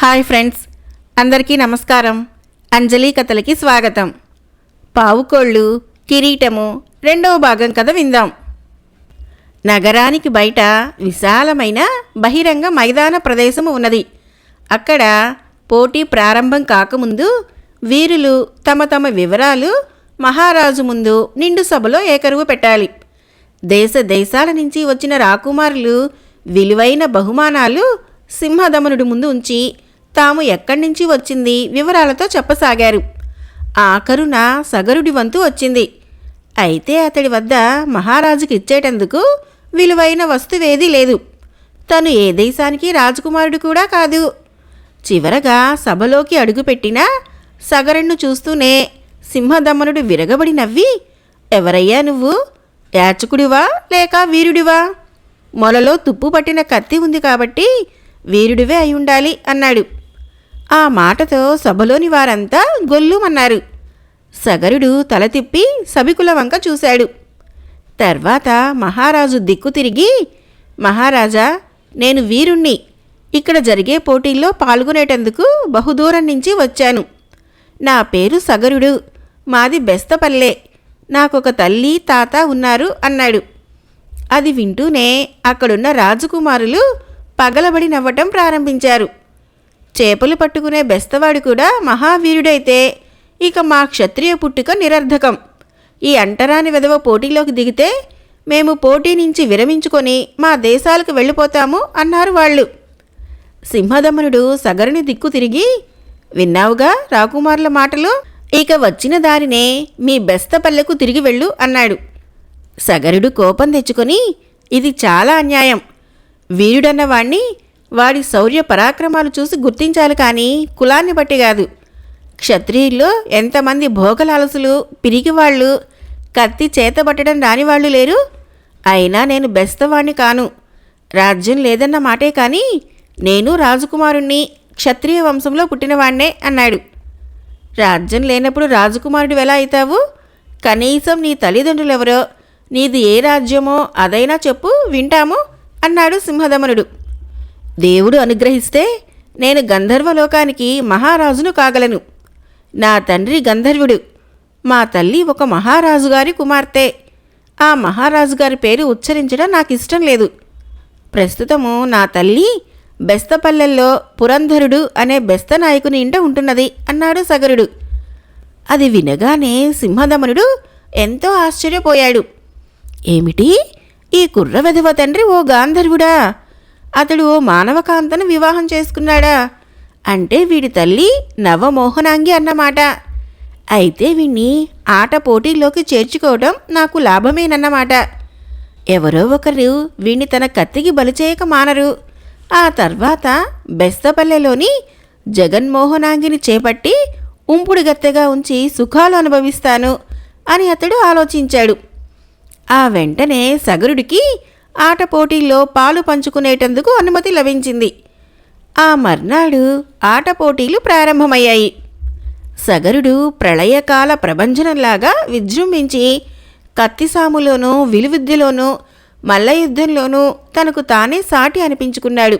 Hi friends, అందరికీ నమస్కారం. అంజలి కథలకి స్వాగతం. పావుకోళ్ళు కిరీటము రెండవ భాగం కథ విందాం. నగరానికి బయట విశాలమైన బహిరంగ మైదాన ప్రదేశము ఉన్నది. అక్కడ పోటీ ప్రారంభం కాకముందు వీరులు తమ తమ వివరాలు మహారాజు ముందు నిండు సభలో ఏకరువు పెట్టాలి. దేశ దేశాల నుంచి వచ్చిన రాకుమారులు విలువైన బహుమానాలు సింహదమనుడి ముందు ఉంచి తాము ఎక్కడి నుంచి వచ్చింది వివరాలతో చెప్పసాగారు. ఆఖరున సగరుడి వంతు వచ్చింది. అయితే అతడి వద్ద మహారాజుకి ఇచ్చేటందుకు విలువైన వస్తువేదీ లేదు. తను ఏ దేశానికి రాజకుమారుడు కూడా కాదు. చివరగా సభలోకి అడుగుపెట్టిన సగరుణ్ణి చూస్తూనే సింహదమనుడు విరగబడి నవ్వి, ఎవరయ్యా నువ్వు? యాచకుడివా లేక వీరుడివా? మొలలో తుప్పు పట్టిన కత్తి ఉంది కాబట్టి వీరుడివే అయి ఉండాలి అన్నాడు. ఆ మాటతో సభలోని వారంతా గొల్లుమన్నారు. సగరుడు తల తిప్పి సభికుల వంక చూశాడు. తర్వాత మహారాజు దిక్కు తిరిగి, మహారాజా, నేను వీరుణ్ణి. ఇక్కడ జరిగే పోటీల్లో పాల్గొనేటందుకు బహుదూరం నుంచి వచ్చాను. నా పేరు సగరుడు. మాది బెస్తపల్లె. నాకొక తల్లి తాత ఉన్నారు అన్నాడు. అది వింటూనే అక్కడున్న రాజకుమారులు పగలబడి నవ్వటం ప్రారంభించారు. చేపలు పట్టుకునే బెస్తవాడు కూడా మహావీరుడైతే ఇక మా క్షత్రియ పుట్టుక నిరర్ధకం. ఈ అంటరాని వెధవ పోటీలోకి దిగితే మేము పోటీ నుంచి విరమించుకొని మా దేశాలకు వెళ్ళిపోతాము అన్నారు వాళ్ళు. సింహదమనుడు సగరుని దిక్కు తిరిగి, విన్నావుగా రాకుమారుల మాటలు, ఇక వచ్చిన దారినే మీ బెస్తపల్లెకు తిరిగి వెళ్ళు అన్నాడు. సగరుడు కోపం తెచ్చుకొని, ఇది చాలా అన్యాయం. వీరుడన్నవాణ్ణి వాడి శౌర్య పరాక్రమాలు చూసి గుర్తించాలి కానీ కులాన్ని బట్టి కాదు. క్షత్రియుల్లో ఎంతమంది భోగలాలసులు, పిరిగివాళ్ళు, కత్తి చేతబట్టడం రానివాళ్లు లేరు. అయినా నేను బెస్తవాణ్ణి కాను. రాజ్యం లేదన్న మాటే కానీ నేను రాజకుమారుణ్ణి, క్షత్రియ వంశంలో పుట్టినవాణ్ణే అన్నాడు. రాజ్యం లేనప్పుడు రాజకుమారుడు ఎలా అవుతావు? కనీసం నీ తల్లిదండ్రులెవరో, నీది ఏ రాజ్యమో అదైనా చెప్పు, వింటాము అన్నాడు సింహదమనుడు. దేవుడు అనుగ్రహిస్తే నేను గంధర్వలోకానికి మహారాజును కాగలను. నా తండ్రి గంధర్వుడు. మా తల్లి ఒక మహారాజుగారి కుమార్తె. ఆ మహారాజుగారి పేరు ఉచ్చరించడం నాకు ఇష్టం లేదు. ప్రస్తుతము నా తల్లి బెస్తపల్లెల్లో పురంధరుడు అనే బెస్త నాయకుని ఇంట ఉంటున్నది అన్నాడు సగరుడు. అది వినగానే సింహదమనుడు ఎంతో ఆశ్చర్యపోయాడు. ఏమిటి, ఈ కుర్ర వెధవ తండ్రి ఓ గాంధర్వుడా? అతడు ఓ మానవకాంతను వివాహం చేసుకున్నాడా? అంటే వీడి తల్లి నవమోహనాంగి అన్నమాట. అయితే వీణ్ణి ఆట పోటీల్లోకి చేర్చుకోవడం నాకు లాభమేనన్నమాట. ఎవరో ఒకరు వీణ్ణి తన కత్తికి బలిచేయక మానరు. ఆ తర్వాత బెస్తపల్లెలోని జగన్మోహనాంగిని చేపట్టి ఉంపుడు గత్తెగా ఉంచి సుఖాలు అనుభవిస్తాను అని అతడు ఆలోచించాడు. ఆ వెంటనే సగరుడికి ఆట పోటీల్లో పాలు పంచుకునేటందుకు అనుమతి లభించింది. ఆ మర్నాడు ఆట పోటీలు ప్రారంభమయ్యాయి. సగరుడు ప్రళయకాల ప్రభంజనంలాగా విజృంభించి కత్తిసాములోనూ, విలువిద్యలోనూ, మల్లయుద్ధంలోనూ తనకు తానే సాటి అనిపించుకున్నాడు.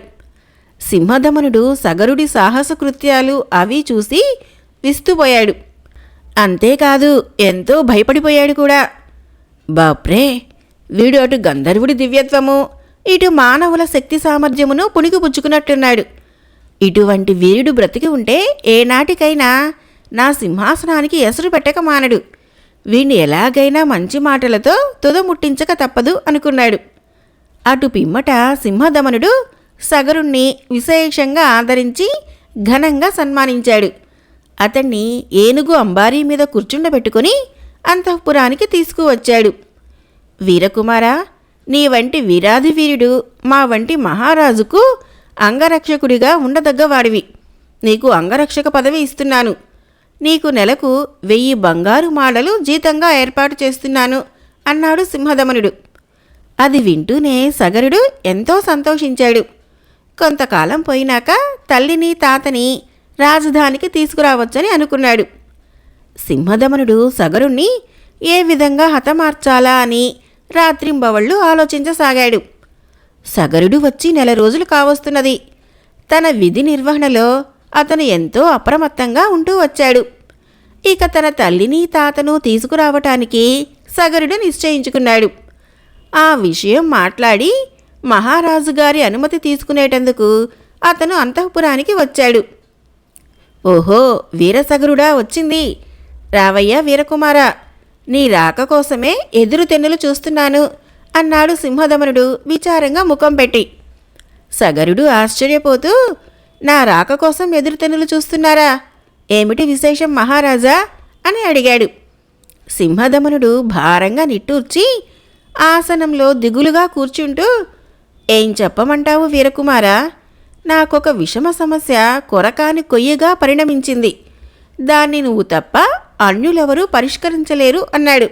సింహదమనుడు సగరుడి సాహస కృత్యాలు అవి చూసి విస్తుపోయాడు. అంతేకాదు, ఎంతో భయపడిపోయాడు కూడా. బాప్రే, వీడు అటు గంధర్వుడి దివ్యత్వము, ఇటు మానవుల శక్తి సామర్థ్యమును పుణికిపుచ్చుకున్నట్టున్నాడు. ఇటువంటి వీరుడు బ్రతికి ఉంటే ఏనాటికైనా నా సింహాసనానికి ఎసరు పెట్టక మానడు. వీణ్ణి ఎలాగైనా మంచి మాటలతో తుదముట్టించక తప్పదు అనుకున్నాడు. అటు పిమ్మట సింహదమనుడు సగరుణ్ణి విశేషంగా ఆదరించి ఘనంగా సన్మానించాడు. అతన్ని ఏనుగు అంబారీ మీద కూర్చుండబెట్టుకుని అంతఃపురానికి తీసుకువచ్చాడు. వీరకుమారా, నీ వంటి వీరాధి వీరుడు మా వంటి మహారాజుకు అంగరక్షకుడిగా ఉండదగ్గవాడివి. నీకు అంగరక్షక పదవి ఇస్తున్నాను. నీకు నెలకు 1000 బంగారు మాడలు జీతంగా ఏర్పాటు చేస్తున్నాను అన్నాడు సింహదమనుడు. అది వింటూనే సగరుడు ఎంతో సంతోషించాడు. కొంతకాలం పోయినాక తల్లిని తాతని రాజధానికి తీసుకురావచ్చని అనుకున్నాడు. సింహదమనుడు సగరుణ్ణి ఏ విధంగా హతమార్చాలా అని రాత్రింబవళ్ళు ఆలోచించసాగాడు. సగరుడు వచ్చి నెల రోజులు కావస్తున్నది. తన విధి నిర్వహణలో అతను ఎంతో అప్రమత్తంగా ఉంటూ వచ్చాడు. ఇక తన తల్లిని తాతను తీసుకురావటానికి సగరుడు నిశ్చయించుకున్నాడు. ఆ విషయం మాట్లాడి మహారాజు గారి అనుమతి తీసుకునేటందుకు అతను అంతఃపురానికి వచ్చాడు. ఓహో, వీరసగరుడా వచ్చింది. రావయ్యా వీరకుమారా, నీ రాక కోసమే ఎదురు తెన్నులు చూస్తున్నాను అన్నాడు సింహదమనుడు విచారంగా ముఖం పెట్టి. సగరుడు ఆశ్చర్యపోతూ, నా రాక కోసం ఎదురుతెన్నులు చూస్తున్నారా? ఏమిటి విశేషం మహారాజా అని అడిగాడు. సింహదమనుడు భారంగా నిట్టూర్చి ఆసనంలో దిగులుగా కూర్చుంటూ, ఏం చెప్పమంటావు వీరకుమారా, నాకొక విషమ సమస్య కొరకాని కొయ్యగా పరిణమించింది. దాన్ని నువ్వు తప్ప అన్యులెవరూ పరిష్కరించలేరు అన్నాడు.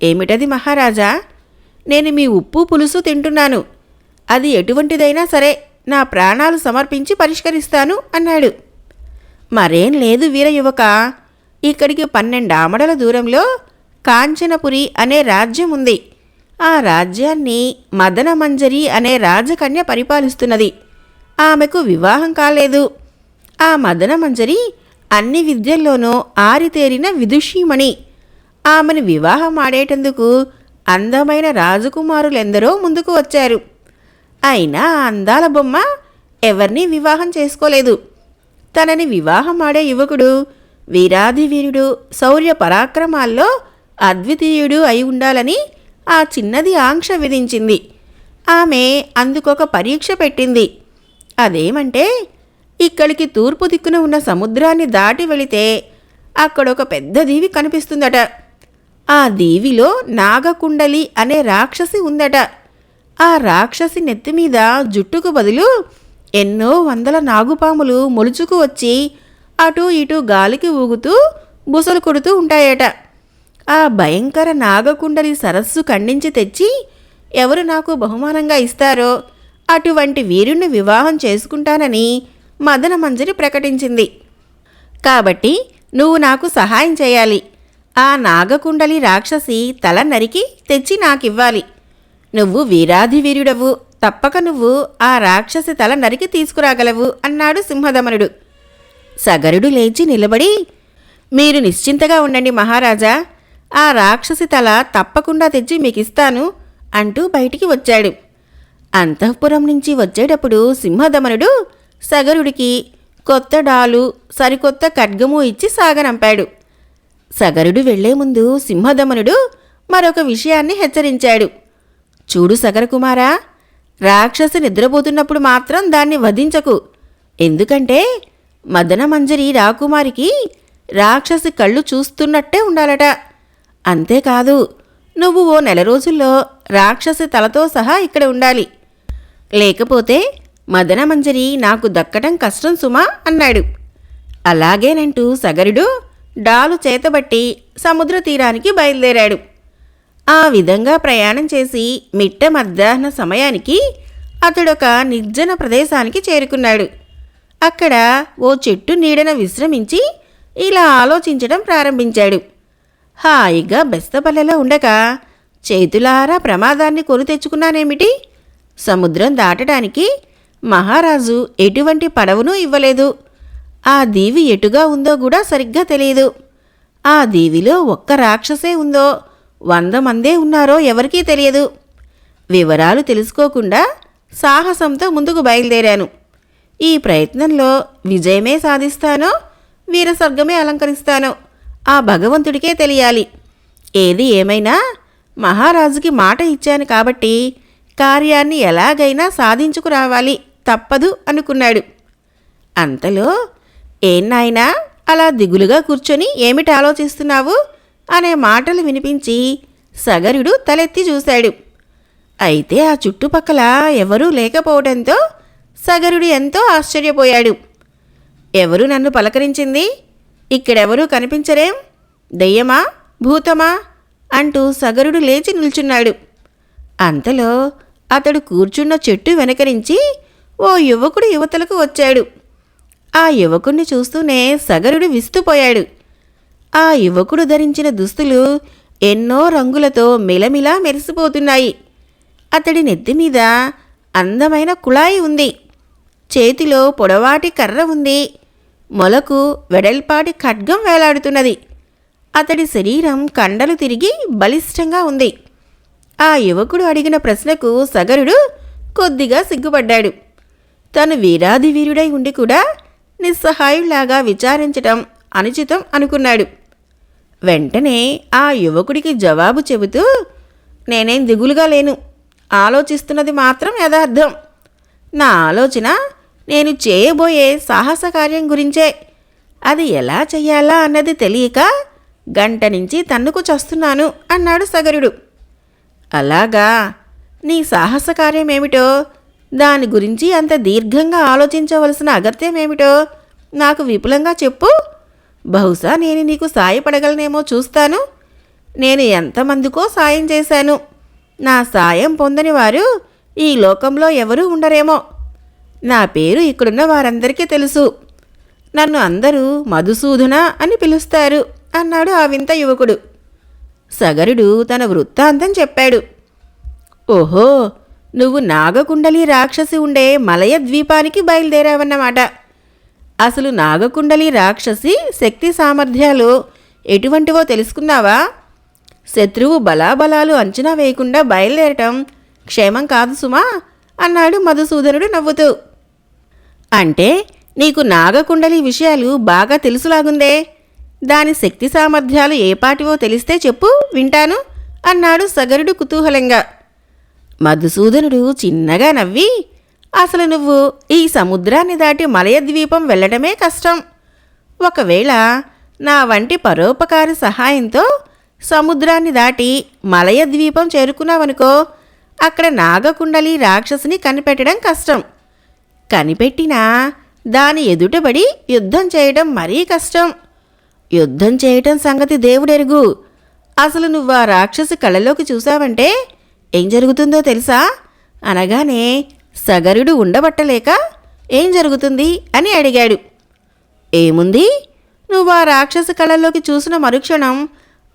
ఏమిటది మహారాజా? నేను మీ ఉప్పు పులుసు తింటున్నాను. అది ఎటువంటిదైనా సరే నా ప్రాణాలు సమర్పించి పరిష్కరిస్తాను అన్నాడు. మరేం లేదు వీరయువక, ఇక్కడికి 12 ఆమడల దూరంలో కాంచనపురి అనే రాజ్యం ఉంది. ఆ రాజ్యాన్ని మదనమంజరి అనే రాజకన్య పరిపాలిస్తున్నది. ఆమెకు వివాహం కాలేదు. ఆ మదనమంజరి అన్ని విద్యల్లోనూ ఆరితేరిన విదుషీమణి. ఆమెను వివాహం ఆడేటందుకు అందమైన రాజకుమారులెందరో ముందుకు వచ్చారు. అయినా అందాల బొమ్మ ఎవరినీ వివాహం చేసుకోలేదు. తనని వివాహం ఆడే యువకుడు వీరాధివీరుడు, శౌర్య పరాక్రమాల్లో అద్వితీయుడు అయి ఉండాలని ఆ చిన్నది ఆంక్ష విధించింది. ఆమె అందుకొక పరీక్ష పెట్టింది. అదేమంటే, ఇక్కడికి తూర్పు దిక్కున ఉన్న సముద్రాన్ని దాటి వెళితే అక్కడొక పెద్ద దీవి కనిపిస్తుందట. ఆ దీవిలో నాగకుండలి అనే రాక్షసి ఉందట. ఆ రాక్షసి నెత్తిమీద జుట్టుకు బదులు ఎన్నో వందల నాగుపాములు మొలుచుకు వచ్చి అటూ ఇటూ గాలికి ఊగుతూ బుసలు కొడుతూ ఉంటాయట. ఆ భయంకర నాగకుండలి సరస్సు ఖండించి తెచ్చి ఎవరు నాకు బహుమానంగా ఇస్తారో అటువంటి వీరుణ్ణి వివాహం చేసుకుంటానని మదనమంజరి ప్రకటించింది. కాబట్టి నువ్వు నాకు సహాయం చేయాలి. ఆ నాగకుండలి రాక్షసి తల నరికి తెచ్చి నాకివ్వాలి. నువ్వు వీరాధివీరుడవు, తప్పక నువ్వు ఆ రాక్షసి తల నరికి తీసుకురాగలవు అన్నాడు సింహదమనుడు. సగరుడు లేచి నిలబడి, మీరు నిశ్చింతగా ఉండండి మహారాజా, ఆ రాక్షసి తల తప్పకుండా తెచ్చి మీకిస్తాను అంటూ బయటికి వచ్చాడు. అంతఃపురం నుంచి వచ్చేటప్పుడు సింహదమనుడు సగరుడికి కొత్త డాలు, సరికొత్త ఖడ్గము ఇచ్చి సాగనంపాడు. సగరుడు వెళ్లే ముందు సింహదమనుడు మరొక విషయాన్ని హెచ్చరించాడు. చూడు సగరకుమారా, రాక్షసి నిద్రపోతున్నప్పుడు మాత్రం దాన్ని వధించకు. ఎందుకంటే మదనమంజరి రాకుమారికి రాక్షసి కళ్ళు చూస్తున్నట్టే ఉండాలట. అంతేకాదు, నువ్వు ఓ 1 రోజుల్లో రాక్షసి తలతో సహా ఇక్కడ ఉండాలి. లేకపోతే మదనమంజరి నాకు దక్కడం కష్టం సుమా అన్నాడు. అలాగేనంటూ సగరుడు డాలు చేతబట్టి సముద్ర తీరానికి బయలుదేరాడు. ఆ విధంగా ప్రయాణం చేసి మిట్ట మధ్యాహ్న సమయానికి అతడొక నిర్జన ప్రదేశానికి చేరుకున్నాడు. అక్కడ ఓ చెట్టు నీడన విశ్రమించి ఇలా ఆలోచించడం ప్రారంభించాడు. హాయిగా బెస్తపల్లెలో ఉండక చేతులారా ప్రమాదాన్ని కొని తెచ్చుకున్నానేమిటి? సముద్రం దాటడానికి మహారాజు ఎటువంటి పడవనూ ఇవ్వలేదు. ఆ దీవి ఎటుగా ఉందో కూడా సరిగ్గా తెలియదు. ఆ దీవిలో ఒక్క రాక్షసే ఉందో 100 మందే ఉన్నారో ఎవరికీ తెలియదు. వివరాలు తెలుసుకోకుండా సాహసంతో ముందుకు బయలుదేరాను. ఈ ప్రయత్నంలో విజయమే సాధిస్తానో వీరస్వర్గమే అలంకరిస్తానో ఆ భగవంతుడికే తెలియాలి. ఏది ఏమైనా మహారాజుకి మాట ఇచ్చాను కాబట్టి కార్యాన్ని ఎలాగైనా సాధించుకురావాలి, తప్పదు అనుకున్నాడు. అంతలో, ఏం నాయనా అలా దిగులుగా కూర్చొని ఏమిటి ఆలోచిస్తున్నావు అనే మాటలు వినిపించి సగరుడు తలెత్తి చూశాడు. అయితే ఆ చుట్టుపక్కల ఎవరూ లేకపోవడంతో సగరుడు ఎంతో ఆశ్చర్యపోయాడు. ఎవరు నన్ను పలకరించింది? ఇక్కడెవరూ కనిపించరేం? దెయ్యమా, భూతమా అంటూ సగరుడు లేచి నిల్చున్నాడు. అంతలో అతడు కూర్చున్న చెట్టు వెనక నుంచి ఓ యువకుడు యువతలకు వచ్చాడు. ఆ యువకుణ్ణి చూస్తూనే సగరుడు విస్తుపోయాడు. ఆ యువకుడు ధరించిన దుస్తులు ఎన్నో రంగులతో మిలమిలా మెరిసిపోతున్నాయి. అతడి నెత్తిమీద అందమైన కుళాయి ఉంది. చేతిలో పొడవాటి కర్ర ఉంది. మొలకు వెడల్పాటి ఖడ్గం వేలాడుతున్నది. అతడి శరీరం కండలు తిరిగి బలిష్టంగా ఉంది. ఆ యువకుడు అడిగిన ప్రశ్నకు సగరుడు కొద్దిగా సిగ్గుపడ్డాడు. తను వీరాది వీరుడై ఉండి కూడా నిస్సహాయులాగా విచారించటం అనుచితం అనుకున్నాడు. వెంటనే ఆ యువకుడికి జవాబు చెబుతూ, నేనేం దిగులుగా లేను. ఆలోచిస్తున్నది మాత్రం యథార్థం. నా ఆలోచన నేను చేయబోయే సాహస కార్యం గురించే. అది ఎలా చెయ్యాలా అన్నది తెలియక గంట నుంచి తన్నుకు చస్తున్నాను అన్నాడు సగరుడు. అలాగా, నీ సాహస కార్యమేమిటో, దాని గురించి అంత దీర్ఘంగా ఆలోచించవలసిన అగత్యమేమిటో నాకు విపులంగా చెప్పు. బహుశా నేను నీకు సాయపడగలనేమో చూస్తాను. నేను ఎంతమందికో సాయం చేశాను. నా సాయం పొందని వారు ఈ లోకంలో ఎవరూ ఉండరేమో. నా పేరు ఇక్కడున్న వారందరికీ తెలుసు. నన్ను అందరూ మధుసూదన అని పిలుస్తారు అన్నాడు ఆ వింత యువకుడు. సగరుడు తన వృత్తాంతం చెప్పాడు. ఓహో, నువ్వు నాగకుండలి రాక్షసి ఉండే మలయ ద్వీపానికి బయలుదేరావన్నమాట. అసలు నాగకుండలి రాక్షసి శక్తి సామర్థ్యాలు ఎటువంటివో తెలుసుకున్నావా? శత్రువు బలాబలాలు అంచనా వేయకుండా బయలుదేరటం క్షేమం కాదు సుమా అన్నాడు మధుసూదనుడు నవ్వుతూ. అంటే నీకు నాగకుండలి విషయాలు బాగా తెలుసులాగుందే. దాని శక్తి సామర్థ్యాలు ఏపాటివో తెలిస్తే చెప్పు, వింటాను అన్నాడు సగరుడు కుతూహలంగా. మధుసూదనుడు చిన్నగా నవ్వి, అసలు నువ్వు ఈ సముద్రాన్ని దాటి మలయద్వీపం వెళ్ళడమే కష్టం. ఒకవేళ నా వంటి పరోపకారి సహాయంతో సముద్రాన్ని దాటి మలయద్వీపం చేరుకున్నావనుకో, అక్కడ నాగకుండలి రాక్షసిని కనిపెట్టడం కష్టం. కనిపెట్టినా దాని ఎదుటబడి యుద్ధం చేయడం మరీ కష్టం. యుద్ధం చేయటం సంగతి దేవుడెరుగు. అసలు నువ్వు ఆ రాక్షసి కళ్ళలోకి చూశావంటే ఏం జరుగుతుందో తెలుసా అనగానే సగరుడు ఉండబట్టలేక ఏం జరుగుతుంది అని అడిగాడు. ఏముంది, నువ్వు ఆ రాక్షసి కళ్ళలోకి చూసిన మరుక్షణం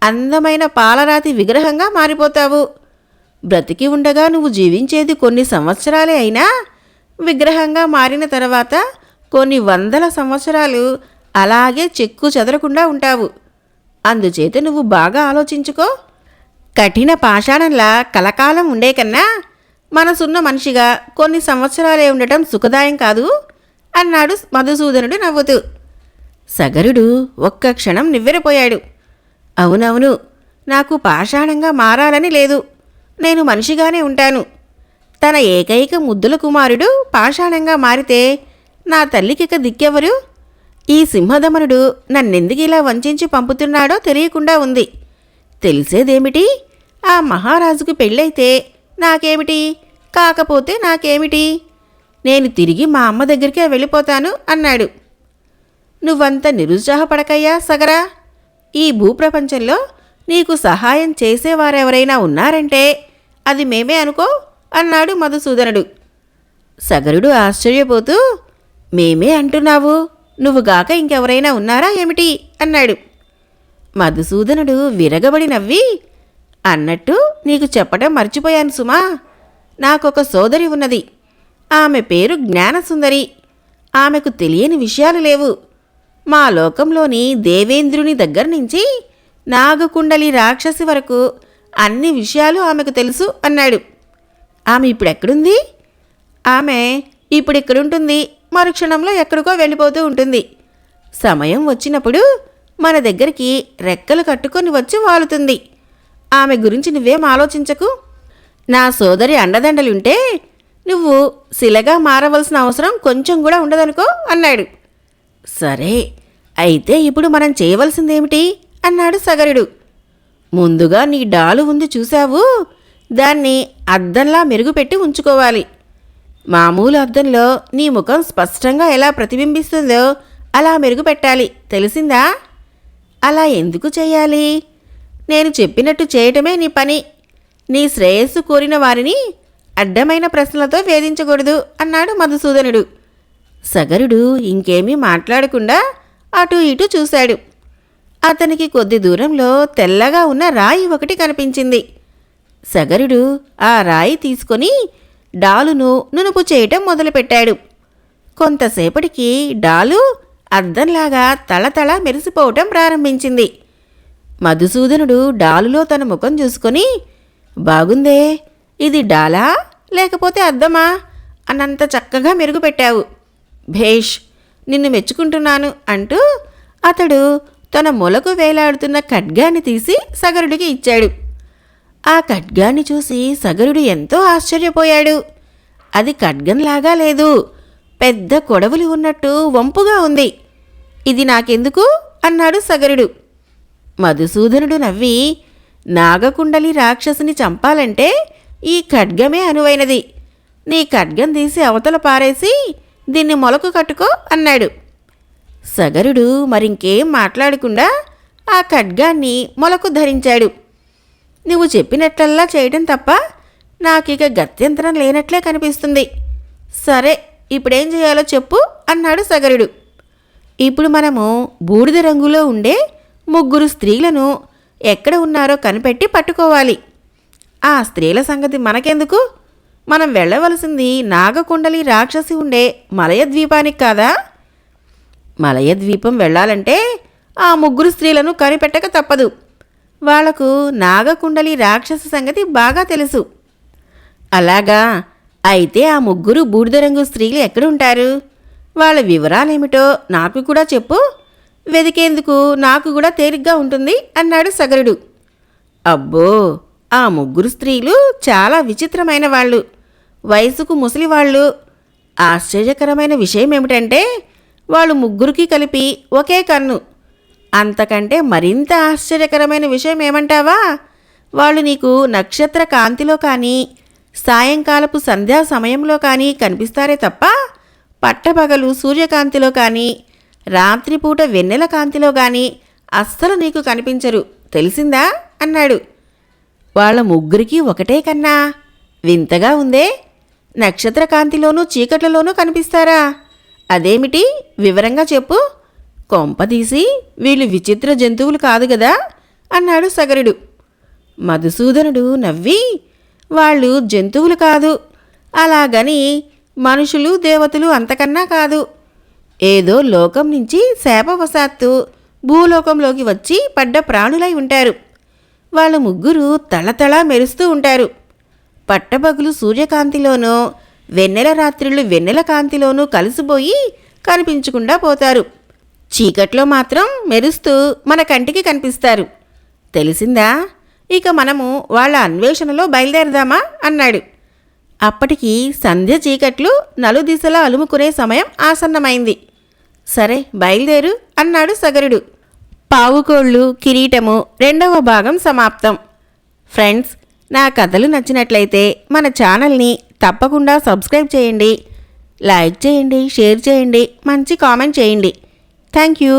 అందమైన పాలరాతి విగ్రహంగా మారిపోతావు. బ్రతికి ఉండగా నువ్వు జీవించేది కొన్ని సంవత్సరాలే అయినా విగ్రహంగా మారిన తర్వాత కొన్ని వందల సంవత్సరాలు అలాగే చెక్కు చెదరకుండా ఉంటావు. అందుచేత నువ్వు బాగా ఆలోచించుకో. కఠిన పాషాణంలా కలకాలం ఉండే కన్నా మనసున్న మనిషిగా కొన్ని సంవత్సరాలే ఉండటం సుఖదాయం కాదు అన్నాడు మధుసూదనుడు నవ్వుతూ. సగరుడు ఒక్క క్షణం నివ్వెరపోయాడు. అవునవును, నాకు పాషాణంగా మారాలని లేదు. నేను మనిషిగానే ఉంటాను. తన ఏకైక ముద్దుల కుమారుడు పాషాణంగా మారితే నా తల్లికిక దిక్కెవరు? ఈ సింహదమనుడు నన్నెందుకు ఇలా వంచించి పంపుతున్నాడో తెలియకుండా ఉంది. తెలిసేదేమిటి? ఆ మహారాజుకు పెళ్ళైతే నాకేమిటి, కాకపోతే నాకేమిటి? నేను తిరిగి మా అమ్మ దగ్గరికే వెళ్ళిపోతాను అన్నాడు. నువ్వంత నిరుత్సాహపడకయ్యా సగరా. ఈ భూప్రపంచంలో నీకు సహాయం చేసేవారెవరైనా ఉన్నారంటే అది మేమే అనుకో అన్నాడు మధుసూదనుడు. సగరుడు ఆశ్చర్యపోతూ, మేమే అంటున్నావు, నువ్వుగాక ఇంకెవరైనా ఉన్నారా ఏమిటి అన్నాడు. మధుసూదనుడు విరగబడి నవ్వి, అన్నట్టు నీకు చెప్పడం మర్చిపోయాను సుమా. నాకొక సోదరి ఉన్నది. ఆమె పేరు జ్ఞానసుందరి. ఆమెకు తెలియని విషయాలు లేవు. మా లోకంలోని దేవేంద్రుని దగ్గర నుంచి నాగకుండలి రాక్షసి వరకు అన్ని విషయాలు ఆమెకు తెలుసు అన్నాడు. ఆమె ఇప్పుడెక్కడుంది? ఆమె ఇప్పుడిక్కడుంటుంది, మరుక్షణంలో ఎక్కడికో వెళ్ళిపోతూ ఉంటుంది. సమయం వచ్చినప్పుడు మన దగ్గరికి రెక్కలు కట్టుకొని వచ్చి వాలుతుంది. ఆమె గురించి నువ్వేం ఆలోచించకు. నా సోదరి అండదండలుంటే నువ్వు శిలగా మారవలసిన అవసరం కొంచెం కూడా ఉండదనుకో అన్నాడు. సరే, అయితే ఇప్పుడు మనం చేయవలసిందేమిటి అన్నాడు సగరుడు. ముందుగా నీ డాలు ఉంది చూశావు, దాన్ని అద్దంలా మెరుగుపెట్టి ఉంచుకోవాలి. మామూలు అద్దంలో నీ ముఖం స్పష్టంగా ఎలా ప్రతిబింబిస్తుందో అలా మెరుగుపెట్టాలి, తెలిసిందా? అలా ఎందుకు చెయ్యాలి? నేను చెప్పినట్టు చేయటమే నీ పని. నీ శ్రేయస్సు కోరిన వారిని అడ్డమైన ప్రశ్నలతో వేధించకూడదు అన్నాడు మధుసూదనుడు. సగరుడు ఇంకేమీ మాట్లాడకుండా అటూ ఇటూ చూశాడు. అతనికి కొద్ది దూరంలో తెల్లగా ఉన్న రాయి ఒకటి కనిపించింది. సగరుడు ఆ రాయి తీసుకొని డాలును నునుపు చేయటం మొదలుపెట్టాడు. కొంతసేపటికి డాలు అద్దంలాగా తళతళ మెరిసిపోవటం ప్రారంభించింది. మధుసూదనుడు డాలులో తన ముఖం చూసుకొని, బాగుందే, ఇది డాలా లేకపోతే అద్దమా అన్నంత చక్కగా మెరుగుపెట్టావు, భేష్, నిన్ను మెచ్చుకుంటున్నాను అంటూ అతడు తన మొలకు వేలాడుతున్న ఖడ్గాన్ని తీసి సగరుడికి ఇచ్చాడు. ఆ ఖడ్గాన్ని చూసి సగరుడు ఎంతో ఆశ్చర్యపోయాడు. అది ఖడ్గంలాగా లేదు, పెద్ద కొడవలి ఉన్నట్టు వంపుగా ఉంది. ఇది నాకెందుకు అన్నాడు సగరుడు. మధుసూదనుడు నవ్వి, నాగకుండలి రాక్షసుని చంపాలంటే ఈ ఖడ్గమే అనువైనది. నీ ఖడ్గం తీసి అవతల పారేసి దీన్ని మొలకు కట్టుకో అన్నాడు. సగరుడు మరింకేం మాట్లాడకుండా ఆ ఖడ్గాన్ని మొలకు ధరించాడు. నువ్వు చెప్పినట్లల్లా చేయడం తప్ప నాకిక గత్యంతరం లేనట్లే కనిపిస్తుంది. సరే, ఇప్పుడేం చేయాలో చెప్పు అన్నాడు సగరుడు. ఇప్పుడు మనము బూడిద రంగులో ఉండే 3 స్త్రీలను ఎక్కడ ఉన్నారో కనిపెట్టి పట్టుకోవాలి. ఆ స్త్రీల సంగతి మనకెందుకు? మనం వెళ్ళవలసింది నాగకుండలి రాక్షసి ఉండే మలయద్వీపానికి కాదా? మలయద్వీపం వెళ్ళాలంటే ఆ 3 స్త్రీలను కనిపెట్టక తప్పదు. వాళ్లకు నాగకుండలి రాక్షసి సంగతి బాగా తెలుసు. అలాగా, అయితే ఆ 3 బూడిద రంగు స్త్రీలు ఎక్కడుంటారు? వాళ్ళ వివరాలేమిటో నాకు కూడా చెప్పు, వెదికేందుకు నాకు కూడా తేలిగ్గా ఉంటుంది అన్నాడు సగరుడు. అబ్బో, ఆ 3 స్త్రీలు చాలా విచిత్రమైన వాళ్ళు, వయసుకు ముసలివాళ్ళు. ఆశ్చర్యకరమైన విషయం ఏమిటంటే వాళ్ళు 3కి కలిపి ఒకే కన్ను. అంతకంటే మరింత ఆశ్చర్యకరమైన విషయం ఏమంటావా? వాళ్ళు నీకు నక్షత్ర కాంతిలో కానీ సాయంకాలపు సంధ్యా సమయంలో కానీ కనిపిస్తారే తప్ప పట్టపగలు సూర్యకాంతిలో కానీ రాత్రిపూట వెన్నెల కాంతిలో కానీ అస్సలు నీకు కనిపించరు, తెలిసిందా అన్నాడు. వాళ్ళ 3కి ఒకటే కన్నా, వింతగా ఉందే. నక్షత్ర కాంతిలోనూ చీకట్లలోనూ కనిపిస్తారా? అదేమిటి, వివరంగా చెప్పు. కొంపదీసి వీళ్ళు విచిత్ర జంతువులు కాదు గదా అన్నాడు సగరుడు. మధుసూదనుడు నవ్వి, వాళ్ళు జంతువులు కాదు, అలాగని మనుషులు దేవతలు అంతకన్నా కాదు. ఏదో లోకం నుంచి శాపవశాత్తు భూలోకంలోకి వచ్చి పడ్డ ప్రాణులై ఉంటారు. వాళ్ళు 3 తళతళ మెరుస్తూ ఉంటారు. పట్టపగులు సూర్యకాంతిలోనూ వెన్నెల రాత్రులు వెన్నెల కాంతిలోనూ కలిసిపోయి కనిపించకుండా పోతారు. చీకట్లో మాత్రం మెరుస్తూ మన కంటికి కనిపిస్తారు. తెలిసిందా? ఇక మనము వాళ్ళ అన్వేషణలో బయలుదేరదామా అన్నాడు. అప్పటికి సంధ్య చీకట్లు నలుదిశలా అలుముకునే సమయం ఆసన్నమైంది. సరే, బయలుదేరు అన్నాడు సగరుడు. పావుకోళ్ళు కిరీటము 2వ భాగం సమాప్తం. ఫ్రెండ్స్, నా కథలు నచ్చినట్లయితే మన ఛానల్ని తప్పకుండా సబ్స్క్రైబ్ చేయండి, లైక్ చేయండి, షేర్ చేయండి, మంచి కామెంట్ చేయండి. Thank you.